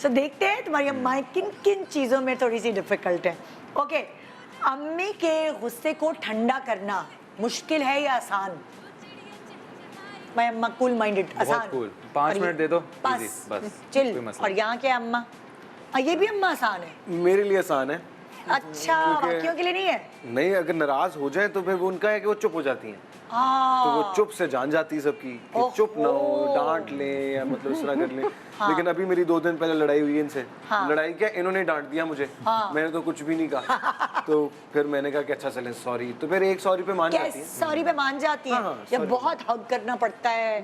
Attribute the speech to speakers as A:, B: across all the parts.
A: सो देखते हैं तुम्हारी अम्मा किन किन चीज़ों में थोड़ी सी डिफिकल्ट है। ओके, अम्मी के गुस्से को ठंडा करना मुश्किल है या आसान? मैं अम्मा कूल माइंडेड, आसान।
B: कूल, 5 मिनट दे दो,
A: बस
B: easy, बस
A: चिल।
B: कोई मसला
A: और यहाँ के अम्मा, ये भी अम्मा आसान है?
C: मेरे लिए आसान है।
A: अच्छा, बाकियों के लिए नहीं है?
C: नहीं, अगर नाराज हो जाए तो फिर वो उनका है कि वो चुप हो जाती हैं। तो वो चुप से जान जाती है सबकी कि चुप ना हो, डांट लें या मतलब इस तरह कर लें। लेकिन अभी मेरी 2 दिन पहले लड़ाई हुई इनसे। लड़ाई क्या, इन्होंने डांट दिया मुझे। मैंने तो कुछ भी नहीं कहा। तो फिर मैंने कहा कि अच्छा चले सॉरी, तो फिर एक सॉरी पे मान जाती है।
A: सॉरी पे मान जाती है? या बहुत हग करना पड़ता है?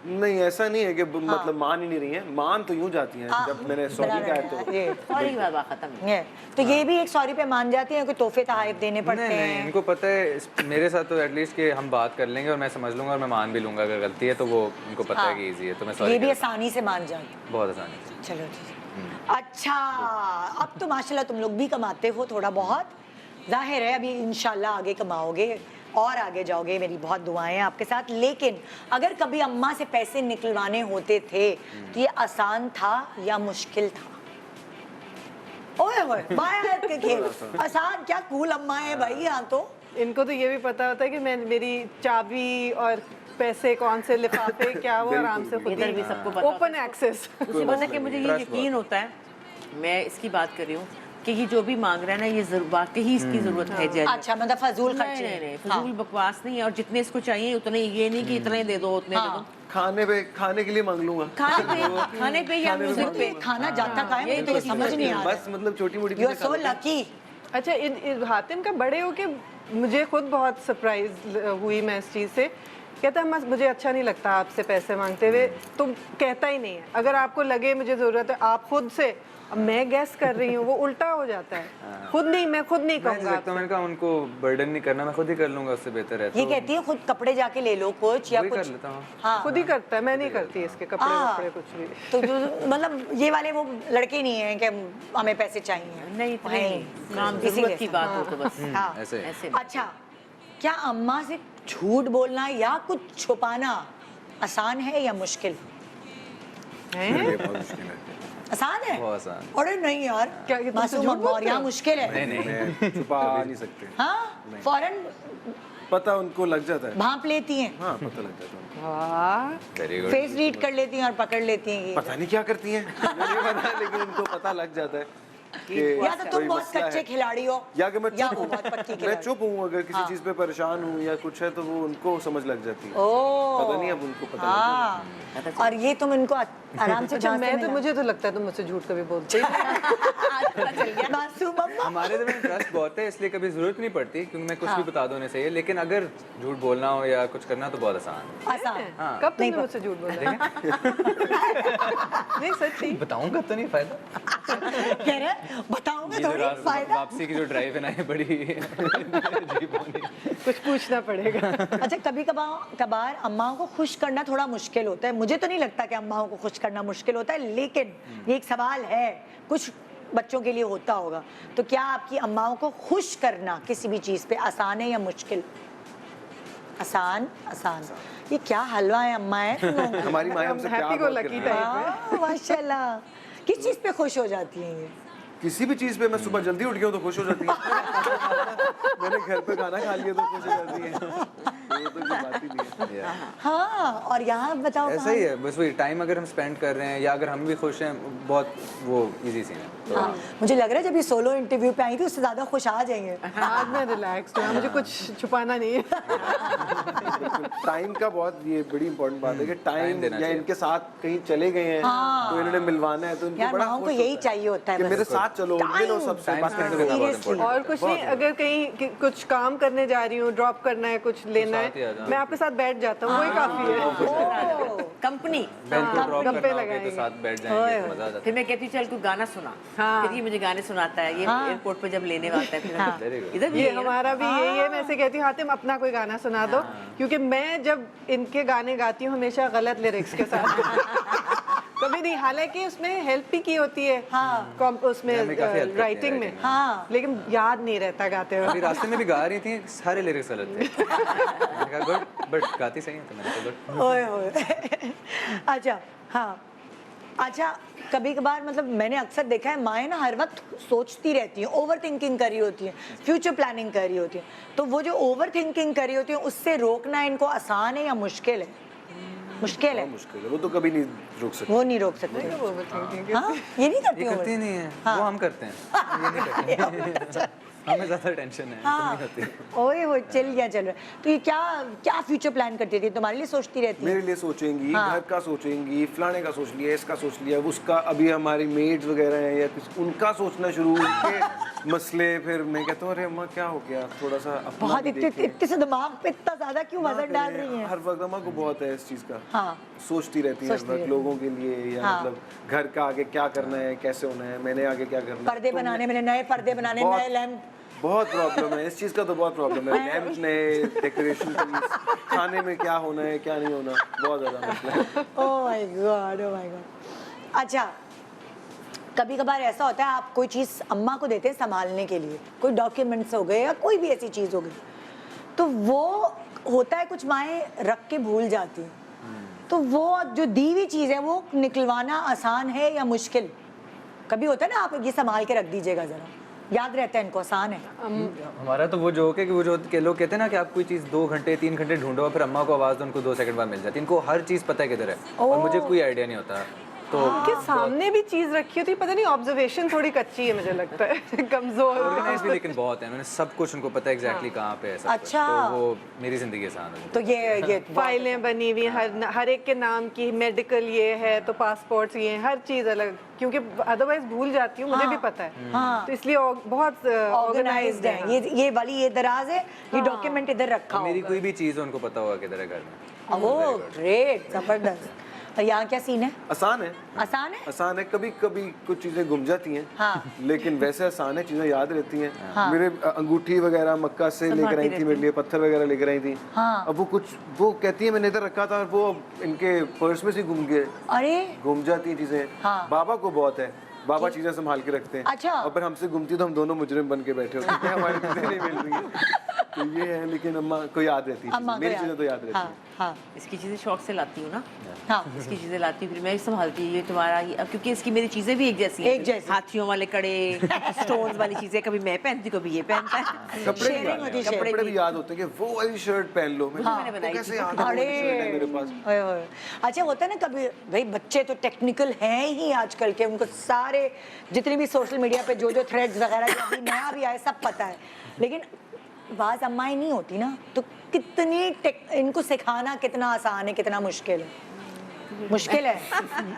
C: नहीं, ऐसा नहीं है कि मतलब मान ही नहीं रही हैं, मान तो यूं जाती हैं जब मैंने सॉरी कहा तो
D: सॉरी बात खत्म
A: है। तो ये भी एक सॉरी पे मान जाती है कि तोहफे तोहफे देने पड़ते हैं?
B: नहीं, इनको पता है मेरे साथ तो एटलीस्ट कि हम बात कर लेंगे और मैं समझ लूंगा और मैं मान भी लूंगा अगर गलती है तो वो इनको पता है कि इजी है, तो मैं सॉरी
A: ये भी आसानी से मान जाती है?
B: बहुत आसानी से।
A: चलो ठीक। अच्छा, अब तो माशाल्लाह तुम लोग भी कमाते हो थोड़ा बहुत, जाहिर है अभी इंशाल्लाह आगे कमाओगे और आगे जाओगे, मेरी बहुत दुआएं हैं आपके साथ। लेकिन अगर कभी अम्मा से पैसे निकलवाने होते थे तो ये आसान था या मुश्किल था? ओए होए, बाहर के खेल। आसान क्या, कूल अम्मा है भाई यहाँ तो।
E: इनको तो ये भी पता होता है कि मैं मेरी चाबी और पैसे कौन से लिफाफे क्या वो आराम से खुद
D: इधर भी सबको पता
E: ओपन एक्सेस।
D: दूसरी बात है कि मुझे ये यकीन होता है, मैं इसकी बात कर रही हूँ कि ये जो भी मांग रहा है ना ये वाकई इसकी जरूरत है जेन्युइन।
A: अच्छा, मतलब फजूल खर्चे?
D: नहीं, फजूल बकवास नहीं है। और जितने इसको चाहिए उतने, ये नहीं कि इतने दे दो उतने दे दो।
C: खाने के लिए मांग लूंगा।
D: खाने पे या म्यूजिक पे
A: खाना जाता कहाँ है, मुझे तो समझ नहीं आ रहा।
C: बस मतलब छोटी मोटी
A: यू आर सो लकी।
E: अच्छा, हातिम का बड़े होके मुझे खुद बहुत सरप्राइज हुई मैं इस चीज़ से। कहता है मुझे अच्छा नहीं लगता आपसे पैसे मांगते हुए, तो कहता ही नहीं है। अगर आपको लगे मुझे ज़रूरत है आप खुद से, अब मैं गैस कर रही हूँ, वो उल्टा हो जाता है। खुद नहीं, मैं खुद नहीं कहूँगा।
B: मैंने कहा उनको बर्डन नहीं करना, मैं खुद ही कर लूंगा, उससे बेहतर है।
A: ये कहती है खुद कपड़े जाके ले लो कुछ या कुछ
B: कर लेता हूँ।
A: हाँ,
E: खुद ही करता है, मैं नहीं करती इसके कपड़े कुछ भी।
A: तो जो मतलब ये वाले वो लड़के नहीं है कि हमें पैसे चाहिए,
D: नहीं, काम जरूरत की बात हो तो बस
B: ऐसे।
A: अच्छा, क्या अम्मा से झूठ बोलना या कुछ छुपाना आसान है या मुश्किल?
C: बहुत मुश्किल है।
A: आसान है?
B: बहुत आसान।
A: अरे नहीं यार,
E: क्या ये तुमसे
A: मासूम
E: झूठ
A: अम्मा, और
E: बोलते हो?
A: यहाँ मुश्किल है।
B: नहीं
C: छुपा नहीं सकते।
A: हाँ, फौरन
C: पता उनको लग जाता है।
A: भांप लेती हैं?
C: हाँ, पता लग जाता है।
E: वाह,
B: वेरी गुड।
A: फेस रीड कर लेती हैं और पकड़ लेती हैं ये।
C: पता नहीं क्या करती हैं, मुझे नहीं पता, लेकिन उनको पता लग जाता है कि
A: या तो तुम
C: कोई
A: बहुत
C: मसला
A: कच्चे
C: है।
A: खिलाड़ी हो
C: या कि मैं
A: या
C: चुप
A: वो
C: हूँ।
A: बहुत पक्की
C: मैं
A: खिलाड़ी।
C: चुप हूँ, अगर किसी चीज पे परेशान हूँ या कुछ है तो वो उनको समझ लग जाती है।
A: ओह,
C: पता नहीं, अब उनको पता
A: हाँ। और ये तुम इनको आराम से
E: अच्छा,
A: जांचते
E: मैं तो
A: मिला?
E: मुझे तो लगता है तुम मुझसे झूठ कभी बोलते ही नहीं।
A: मासूम अम्मा।
B: हमारे तो में ट्रस्ट बहुत है, इसलिए कभी जरूरत नहीं पड़ती क्योंकि मैं कुछ भी बता दूं उन्हें सही है। लेकिन अगर झूठ बोलना हो या कुछ करना तो बहुत आसान
A: आसान।
B: हाँ।
E: कब तुमने मुझसे झूठ बोला? नहीं सच्ची।
B: बताऊंगा तो नहीं फायदा।
A: कह रहे बताऊंगा
B: ये जो
A: थोड़ी फायदा।
B: वापसी की जो ड्राइव है ना ये बड़ी अजीब होनी।
E: कुछ पूछना पड़ेगा।
A: अच्छा, कभी कभार अम्माओं को खुश करना थोड़ा मुश्किल होता है। मुझे तो नहीं लगता कि अम्माओं को खुश करना मुश्किल होता है, लेकिन ये एक सवाल है, कुछ बच्चों के लिए होता होगा। तो क्या आपकी अम्माओं को खुश करना किसी भी चीज़ पे आसान है या मुश्किल? आसान। आसान। ये क्या हलवा है अम्मा है तुम लोगों का?
C: हमारी माँ हमसे प्यार
E: हैप्पी को
C: बहुत
E: लकी
C: करती है।
E: टाइप है।
A: माशाल्लाह। किस चीज़ पे खुश हो जाती हैं ये?
C: किसी भी चीज पे मैं सुबह जल्दी उठ गया हूँ तो खुश हो जाती है। मैंने घर पे खाना खा लिया तो खुश हो जाती है। तो कोई बात ही नहीं है।
A: हाँ, और यहाँ बताओ
B: ऐसा ही है, बस वही टाइम अगर हम स्पेंड कर रहे हैं या अगर हम भी खुश हैं, बहुत वो इजी सीन है। तो
A: हाँ, मुझे लग रहा है जब ये सोलो इंटरव्यू पे आई थी उससे ज्यादा खुश आ जाएंगे।
E: आज मैं रिलैक्स हूँ, मुझे कुछ छुपाना नहीं है।
C: टाइम का बहुत ये बड़ी इंपॉर्टेंट बात है कि टाइम
B: देना
C: या
B: चाहिए।
C: इनके साथ कहीं चले गए हैं तो इन्होंने मिलवाना है तो इनको
A: यार
C: बड़ा
A: माओ को
C: खुश
A: यही
C: होता है
A: चाहिए होता है
C: कि
A: बस।
C: मेरे साथ चलो, मिलो सबसे,
B: टाइम
C: बात
B: स्पेंड
C: करो।
B: करना बहुत
A: Seriously।
B: important
E: और कुछ नहीं, अगर कहीं कुछ काम करने जा रही हूँ, ड्रॉप करना है, कुछ लेना
B: साथ ही आ
E: है,
B: जाओ।
E: मैं आपके साथ बैठ जाता हूँ, वही काफी है।
D: कंपनी।
B: बेंच को ड्रॉप
E: गप्पे
B: करना होगा
E: लगाएंगे।
B: तो साथ बैठ जाएंगे तो मजा आ जाता
D: फिर मैं कहती हूँ चल कोई गाना सुना।
E: हाँ।
D: फिर ये मुझे गाने सुनाता है, ये एयरपोर्ट पे जब लेने आता है फिर
B: है। Very good।
D: इधर भी
E: ये
D: यही है ना?
E: हमारा भी यही है। मैं ऐसे कहती हूँ हातिम अपना कोई गाना सुना दो, क्योंकि मैं जब इनके गाने गाती हूँ हमेशा गलत लिरिक्स के साथ। कभी नहीं, हालांकि उसमें हेल्प भी की होती है। हाँ। उसमें
B: हमें काफी help करती है
E: राइटिंग में।
B: writing
A: हाँ।
E: लेकिन याद नहीं रहता गाते
B: अभी
E: हुए।
B: रास्ते में भी गा रही थी, सारे लिरिक्स गलत थे। मैंने कहा गुड, बट गाती सही है तो मैंने कहा गुड।
A: ओए होए। अच्छा, हाँ, अच्छा, कभी कभार मतलब मैंने अक्सर देखा है माएँ ना हर वक्त सोचती रहती हैं, ओवर थिंकिंग कर रही होती हैं, फ्यूचर प्लानिंग कर रही होती हैं, तो वो जो ओवर थिंकिंग कर रही होती हैं उससे रोकना इनको आसान है या मुश्किल है? मुश्किल है,
C: मुश्किल है, वो तो कभी नहीं रोक सकते।
A: वो नहीं रोक सकते। हाँ, ये नहीं करती
B: ये
A: हो?
B: करती नहीं है, वो हम करते हैं, ये नहीं करते। हमें ज़्यादा टेंशन है, तो
A: हाँ,
B: नहीं होती।
A: ओए हो चल गया चल रहा है। तो ये क्या क्या फ्यूचर प्लान करती थी, तुम्हारे लिए सोचती रहती है?
C: मेरे लिए सोचेंगी,
A: हाँ।
C: घर का सोचेंगी, फलाने का सोच लिया, इसका सोच लिया, उसका, अभी हमारी मेड्स वगैरह हैं या कुछ, उनका सोचना शुरू, उनके मसले, फिर मैं कहता हूँ अरे अम्मा क्या हो गया, थोड़ा सा अपना
A: बहुत
C: भी
A: इतने
C: देखें।
A: इतने से दिमाग पे इतना ज्यादा क्यों
C: ना
A: वजन डाल
C: करें,
A: रही हैं?
C: हर वक्त अम्मा को बहुत है इस चीज़ का।
A: हाँ।
C: सोचती रहती है हर
A: सोचती
C: वक्त
A: रहती
C: लोगों के लिए, या
A: हाँ।
C: मतलब घर का आगे क्या करना है, कैसे होना है, मैंने आगे क्या करना है।
A: पर्दे
C: तो
A: बनाने, मैंने नए पर्दे बनाने,
C: बहुत-
A: नए लैंप।
C: बहुत प्रॉब्लम है इस चीज़ का, तो बहुत प्रॉब्लम है। लैंप नए, डेकोरेशन, खाने में क्या होना है क्या नहीं होना, बहुत ज़्यादा मसला है।
A: Oh my God, oh my God. अच्छा, कभी कभार ऐसा होता है आप कोई चीज़ अम्मा को देते हैं संभालने के लिए, कोई डॉक्यूमेंट्स हो गए या कोई भी ऐसी चीज़ हो गई, तो वो होता है कुछ माएँ रख के भूल जाती हैं, तो वो जो दी हुई चीज़ है वो निकलवाना आसान है या मुश्किल? कभी होता है ना, आप ये संभाल के रख दीजिएगा ज़रा, याद रहता है इनको, आसान है?
B: हमारा तो वो जोक है कि वो जो के लोग कहते हैं ना कि आप कोई चीज़ 2 घंटे 3 घंटे ढूंढो, फिर अम्मा को आवाज़ दो, उनको 2 सेकंड बाद मिल जाती है। इनको हर चीज़ पता है किधर है, और मुझे कोई आइडिया नहीं होता। तो
E: उनके सामने भी चीज रखी होती है, पता नहीं ऑब्जर्वेशन थोड़ी कच्ची है मुझे लगता है, कमजोर।
B: ऑर्गेनाइज भी लेकिन बहुत है, मैंने सब कुछ उनको पता है एग्जैक्टली कहाँ पे है सब कुछ।
A: अच्छा।
B: तो वो मेरी ज़िंदगी आसान है।
A: तो ये
E: फाइलें बनी हुई हैं, हर एक के नाम की, मेडिकल ये है तो पासपोर्ट्स ये हैं, हर चीज अलग, क्योंकि अदरवाइज भूल जाती हूँ, मुझे भी पता है।
A: हाँ।
E: तो इसलिए बहुत
A: ऑर्गेनाइज्ड है, ये वाली ये दराज है, ये डॉक्यूमेंट इधर रखा
B: मेरी
A: होगा।
B: कोई भी चीज़ उनको पता होगा किधर है घर में।
A: ओह ग्रेट, जबरदस्त। और यहाँ क्या सीन है?
C: आसान है,
A: आसान है?
C: आसान है। कभी कभी कुछ चीज़ें गुम जाती हैं,
A: हाँ।
C: लेकिन वैसे आसान है, चीज़ें याद रहती हैं। मेरे अंगूठी वगैरह मक्का से लेकर आई थी, मेरे लिए पत्थर वगैरह लेकर आई थी।
A: हाँ।
C: अब वो कहती है मैंने इधर रखा था, और वो अब इनके पर्स में से गुम गए,
A: अरे
C: गुम जाती हैं चीज़ें।
A: हाँ।
C: बाबा को बहुत है, बाबा चीज़ें संभाल के रखते हैं।
A: अच्छा।
C: और फिर हमसे गुमती तो हम दोनों मुजरिम बन के बैठे होते हैं, हमारी चीज़ें नहीं मिल रही हैं। तो ये है, लेकिन अम्मा को याद रहती है
A: अम्मा
C: चीज़ें।
A: को
C: मेरी चीज़ें तो याद रहती
A: हाँ
C: हैं।
A: हाँ
D: इसकी चीज़ें शौक से लाती हूँ ना,
A: हाँ।
D: इसकी चीज़ें लाती हूँ, फिर मैं संभालती हूँ, ये तुम्हारा ये, अब क्योंकि इसकी मेरी चीज़ें भी एक जैसी हैं,
A: एक जैसी।
D: हाथियों वाले कड़े, स्टोन्स वाली चीज़ें, कभी मैं पहनती हूँ, कभी ये पहनता है।
C: कपड़े भी
A: Sharing
C: याद
A: होती है,
C: हैं, कपड़े भी याद होते हैं कि वो वाली शर्ट पहन लो।
D: मैंने
C: तो
D: बनाई
C: कैसे
D: थी।
C: याद है, वो वाली शर्ट है मेरे पास।
A: ओए ओए। अच्छा, होता है ना कभी, भाई बच्चे तो टेक्निकल हैं ही आजकल के, उनको सारे जितने भी सोशल मीडिया पे जो थ्रेड्स वगैरह जो अभी नया भी आए सब पता है, लेकिन बाज अम्माएं नहीं होती ना, तो कितनी इनको सिखाना कितना आसान है, कितना मुश्किल है? मुश्किल है,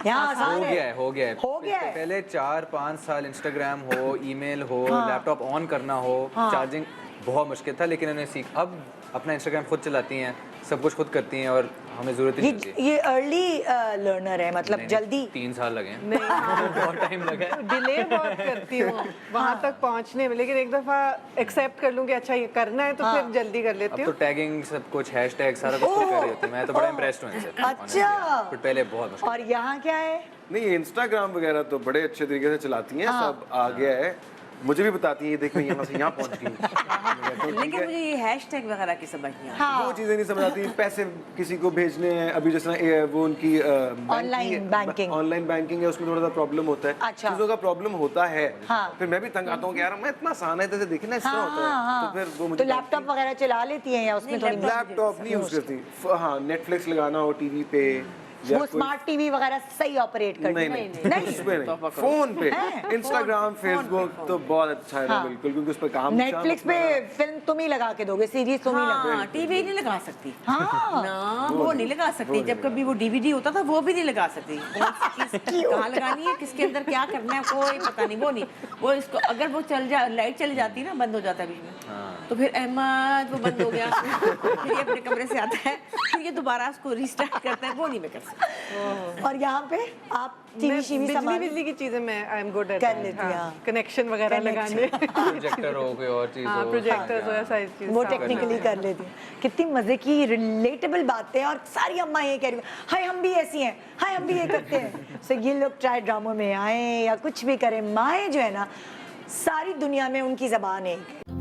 A: यहाँ आसान
B: हो
A: है।
B: गया है, हो गया है।
A: हो गया है।
B: पहले 4-5 साल इंस्टाग्राम हो, ईमेल हो,
A: हाँ।
B: लैपटॉप ऑन करना हो,
A: हाँ।
B: चार्जिंग बहुत मुश्किल था, लेकिन उन्हें सीख, अब अपना इंस्टाग्राम खुद चलाती हैं, सब कुछ खुद करती हैं, और हमें ज़रूरत ही नहीं होती।
A: ये अर्ली लर्नर है, मतलब
B: नहीं,
A: जल्दी।
B: 3 साल लगे हैं।
E: नहीं,
B: बहुत टाइम लगा है।
E: डिले बहुत करती हूँ वहाँ तक पहुँचने में, लेकिन एक दफ़ा एक्सेप्ट कर लूँ कि अच्छा ये करना है, तो फिर जल्दी कर लेती
B: अब तो
E: हूँ।
B: टैगिंग सब कुछ, हैशटैग सारा कुछ खुद कर रही होती है। मैं तो बड़ा इंप्रेस्ड हूँ इनसे।
A: अच्छा।
B: बट पहले बहुत मुश्किल।
A: और यहाँ क्या है?
C: नहीं, इंस्टाग्राम वगैरह तो बड़े अच्छे तरीके से चलाती हैं, सब आ गया है। मुझे भी बताती है, देखो यहाँ से यहाँ पहुँच गई।
D: लेकिन मुझे ये हैशटैग वगैरह की समझ नहीं आती।
C: वो चीजें नहीं समझ आती। पैसे किसी को भेजने हैं, अभी जैसे वो उनकी
A: Online banking।
C: ऑनलाइन बैंकिंग है, उसमें थोड़ा सा प्रॉब्लम होता है।
A: अच्छा।
C: चीजों का प्रॉब्लम होता है।
A: हाँ।
C: फिर मैं भी तंग आता हूँ कि यार मैं इतना आसान है, जैसे देखना इसका होता है, तो फिर वो
A: तो
C: मुझे
A: लैपटॉप वगैरह चला लेती हैं या उसमें थोड़ी
C: लैपटॉप नहीं यूज करती। हाँ, नेटफ्लिक्स लगाना हो टीवी पे, या
A: वो
C: कोई-
A: स्मार्ट टीवी वगैरह सही ऑपरेट करती
C: नहीं
A: है?
C: नहीं उस पे नहीं, फोन पे,
A: हैं?
C: इंस्टाग्राम, फेसबुक तो बहुत अच्छा है ना,
A: हाँ।
C: बिल्कुल, क्योंकि उस पर काम
A: नेटफ्लिक्स पे फिल्म तुम ही लगा के दोगे, सीरीज तुम ही लगा।
D: हाँ, टीवी नहीं लगा सकती।
A: हाँ।
D: ना, वो नहीं लगा सकती। जब कभी वो डीवीडी होता था, वो भी नहीं लगा सकती। कहाँ लगानी है, किसके अंदर क्या करना है, कोई पता नहीं, वो नहीं। वो इसको अगर वो लाइट चली जाती है ना, बंद हो जाता है बीच में, तो फिर अहमद वो बंद हो गया, फिर ये अपने कमरे से आता है, फिर ये दोबारा उसको रिस्टार्ट करता है, वो नहीं मैं कर सकती।
A: और यहाँ पे आप टीवी शीवी सामान
E: बिजली की चीजें मैं आई एम गुड एट
A: कर लेती हैं, हाँ।
E: कनेक्शन वगैरह लगाने,
B: प्रोजेक्टर हो, कोई और चीज़ हो।
E: प्रोजेक्टर्स वगैरह सारी चीजें
A: वो
E: साफ
A: टेक्निकली कर लेती हैं। कितनी मजे की रिलेटेबल बातें हैं, और सारी अम्मा ये कह रही हैं, हाय हम भी ऐसी हैं, हाय हम भी ये करते हैं। सो ये लोग चाहे ड्रामों में आए या कुछ भी करें, माएँ जो है ना, सारी दुनिया में उनकी जबान एक है।